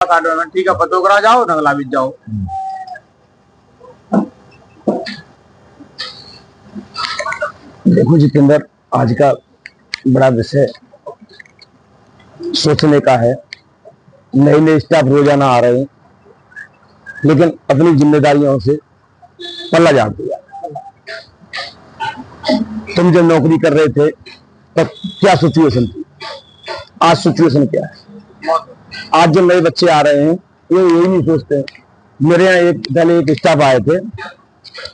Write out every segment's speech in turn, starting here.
ठीक है, पतो करा जाओ, नगला बीत जाओ। देखो जितेंद्र, आज का बड़ा विषय सोचने का है। नए नए स्टाफ रोजाना आ रहे हैं, लेकिन अपनी जिम्मेदारियों से पल्ला झाड़ दिया। तुम जब नौकरी कर रहे थे तब क्या सिचुएशन थी, आज सिचुएशन क्या है? आज जो नए बच्चे आ रहे हैं ये यही नहीं सोचते। मेरे यहाँ पहले एक स्टाफ आए थे,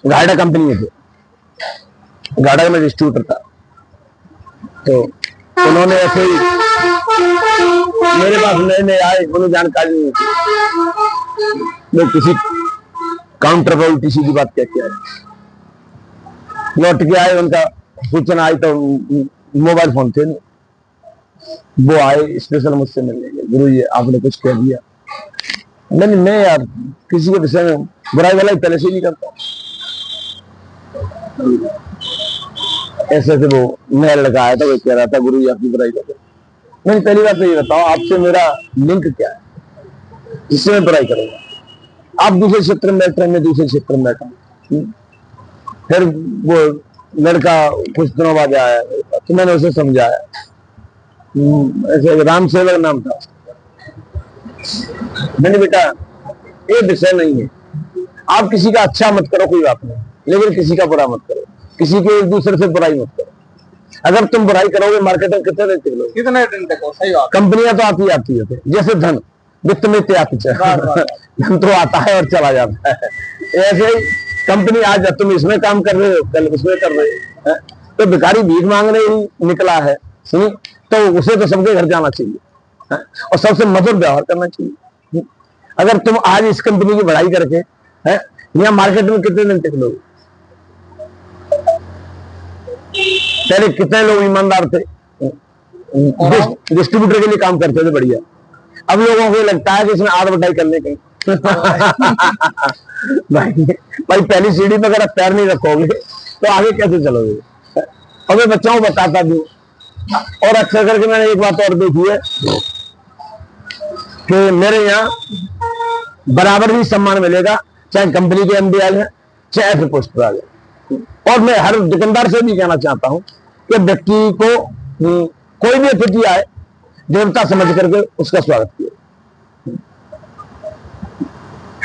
गाइडा कंपनी में थे, गाइडा में डिस्ट्रीब्यूटर था। तो उन्होंने ऐसे ही मेरे पास नए नए आए, उन्हें जानकारी नहीं थी। मैं किसी काउंटर पर उल्टी सीधी बात कहते आए, लौट के आए, उनका सूचना आई तो मोबाइल फोन थे नहीं। वो आए स्पेशल मुझसे मिलने के, गुरु जी आपने कुछ कह दिया। नहीं, मैं यार किसी के विषय में बुराई वाला पहले से नहीं करता। ऐसे से वो नया लड़का आया था, वो कह रहा था गुरु जी आपकी बुराई करते। मैंने पहली बात तो ये बताओ, आपसे मेरा लिंक क्या है जिससे मैं बुराई करूंगा? आप दूसरे क्षेत्र में बैठ रहे, मैं दूसरे क्षेत्र में बैठा। फिर वो लड़का कुछ दिनों बाद आया तो मैंने उसे समझाया, ऐसे राम सेवक नाम था। मैंने बेटा ये विषय नहीं है, आप किसी का अच्छा मत करो, कोई बात नहीं, लेकिन किसी का बुरा मत करो, किसी के एक दूसरे से बुराई मत करो। अगर तुम बुराई करोगे मार्केट में कितने दिन टिकोगे? कितने दिन तक? सही बात। कंपनियां तो आती है, जैसे धन वित्त में धन तो आता है और चला जाता है। ऐसे ही कंपनी आज तुम इसमें काम कर रहे हो, कल उसमें कर रहे हो। तो भिखारी भीख मांगने ही निकला है, सुनी, तो उसे तो सबके घर जाना चाहिए और सबसे मधुर व्यवहार करना चाहिए। अगर तुम आज इस कंपनी की बढ़ाई करके यहाँ मार्केट में कितने दिन टिक लोगे? पहले कितने लोग ईमानदार थे, डिस्ट्रीब्यूटर के लिए काम करते थे बढ़िया। अब लोगों को लगता है कि इसमें आध बटाई करने की भाई पहली सीढ़ी पर अगर आप पैर नहीं रखोगे तो आगे कैसे चलोगे? और मैं बच्चों को बताता भी, और अक्सर करके मैंने एक बात और देखी है कि मेरे यहाँ बराबर ही सम्मान मिलेगा, चाहे कंपनी के एमडी आ जाए, चाहे ऐसे पोस्ट पर आ जाए। और मैं हर दुकानदार से भी कहना चाहता हूं कि व्यक्ति को कोई भी अतिथि आए देवता समझ करके उसका स्वागत किए।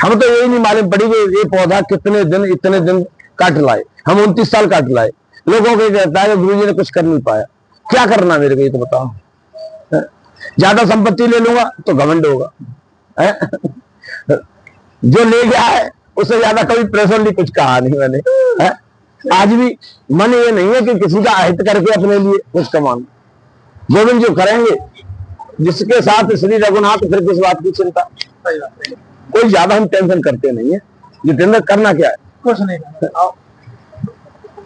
हम तो यही नहीं मालूम पड़ी कि ये पौधा कितने दिन इतने दिन काट लाए। हम 29 साल काट लाए, लोगों को कहता है कि गुरु जी ने कुछ कर नहीं पाया। क्या करना मेरे को ये तो बताओ? ज्यादा संपत्ति ले लूंगा तो घमंड होगा, जो ले गया है उससे ज्यादा कभी प्रेशर नहीं, कुछ कहा नहीं मैंने। आज भी मन ये नहीं है कि किसी का अहित करके अपने लिए कुछ कमाना। गोविंद जो करेंगे, जिसके साथ श्री रघुनाथ, फिर किस बात की चिंता? कोई ज्यादा हम टेंशन करते नहीं है। जितेंद्र करना क्या है? कुछ नहीं।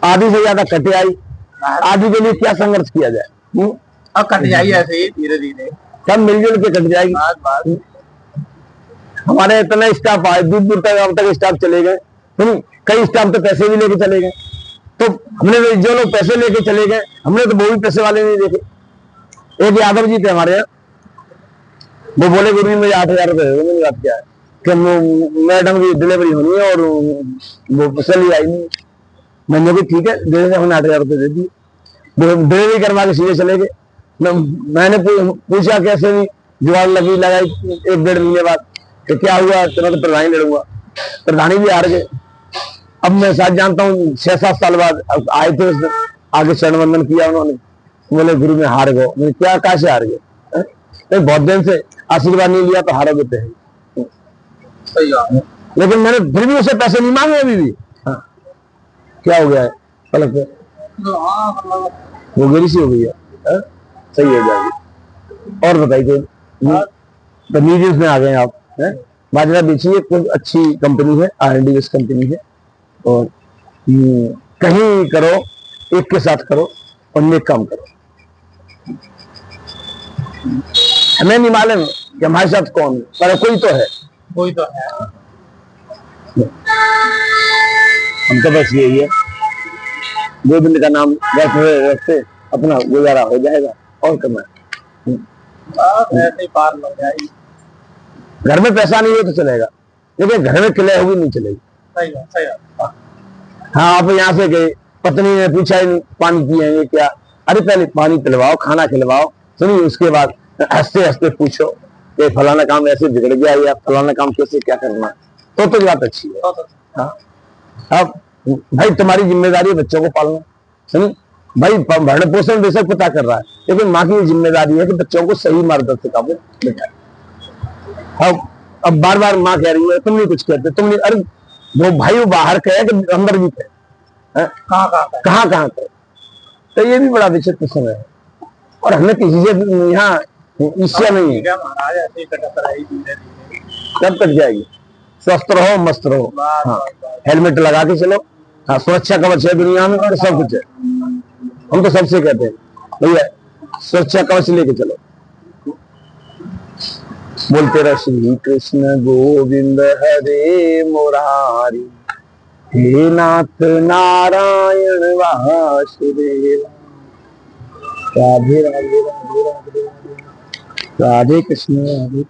आधी से ज्यादा कटियाई, आधी के लिए क्या संघर्ष किया जाए? अब कट जाइए ऐसे ही धीरे धीरे, सब मिलजुल के कट जाएगी। हमारे इतने स्टाफ आए, दूर दूर तक, अब तक स्टाफ चले गए। कई स्टाफ तो पैसे भी लेके चले गए। तो हमने जो लोग पैसे लेके चले गए, हमने तो वो भी पैसे वाले नहीं देखे। एक यादव जी थे हमारे यहाँ, वो बोले गुरु जी मुझे 8,000 रुपए दे। मैंने बात क्या है कि मैडम की डिलीवरी होनी है और वो चली आई नहीं। मैंने भी ठीक है, दे देंगे, हमने 8,000 रुपए दे दिए। डिलीवरी करवा के सीधे चले गए। मैंने पूछा कैसे भी, जुगाड़ लगाई 1-1.5 महीने बाद कि क्या हुआ? तो प्रधानी लड़ूंगा, प्रधानी भी हार गए। अब मैं साथ जानता हूँ 6-7 साल बाद आए थे, उसने आगे चरण वंदन किया उन्होंने, बोले गुरु में हार गए। मैंने क्या, कैसे हार गए? बहुत दिन से आशीर्वाद नहीं लिया तो हारोगे तो है। सही है। लेकिन मैंने फिर भी उसे पैसे नहीं मांगे अभी भी। क्या हो गया है? पलक पे वो गिरी सी हो गई है, सही हो जाएगी। और बताइए, तो मीडियम्स में आ गए आप। बाजरा बेचिए, कोई अच्छी कंपनी है, R&D बेस्ड कंपनी है, और कहीं करो, एक के साथ करो और नेक काम करो। हमें नहीं मालूम कि हमारे साथ कौन है, पर कोई तो है, कोई तो है। हम तो बस यही है, गोविंद का नाम रखते अपना गुजारा हो जाएगा और करना ऐसे ही पार लग जाएगी। घर में पैसा नहीं है तो चलेगा, लेकिन घर में किले होगी नहीं चलेगी। सही बात, सही बात। हाँ, आप यहाँ से गए, पत्नी ने पूछा ही नहीं पानी पिएंगे क्या, अरे पहले पानी पिलवाओ, खाना खिलवाओ, सुनिए उसके बाद हंसते हंसते पूछो कि फलाना काम ऐसे बिगड़ गया या फलाना काम कैसे क्या करना, तो बात अच्छी है। हाँ, अब भाई तुम्हारी जिम्मेदारी है बच्चों को पालना, सुनिए भाई भरण पोषण बेशक पता कर रहा है, लेकिन माँ की जिम्मेदारी है कि बच्चों को सही मार्गदर्शिका में बिठाए। अब बार बार माँ कह रही है तुम नहीं कुछ कहते, तुम नहीं, अरे वो भाई वो बाहर कहे कि अंदर भी कहे, कहाँ कहाँ कहे, तो ये भी बड़ा विचित्र समय है। और हमें किसी से यहाँ ईर्ष्या नहीं है। महाराज ऐसे ही कटक रही धीरे धीरे, कब तक जाएगी? स्वस्थ रहो, मस्त रहो, हाँ, हेलमेट लगा के चलो, हाँ, सुरक्षा कवच है दुनिया में और सब कुछ है। हम तो सबसे कहते हैं भैया सुरक्षा कवच लेके चलो। बोलते रहो श्री कृष्ण गोविंद हरे मुरारी, हे नाथ नारायण वासुदेव, राधे राधे राधे राधे राधे कृष्ण राधे।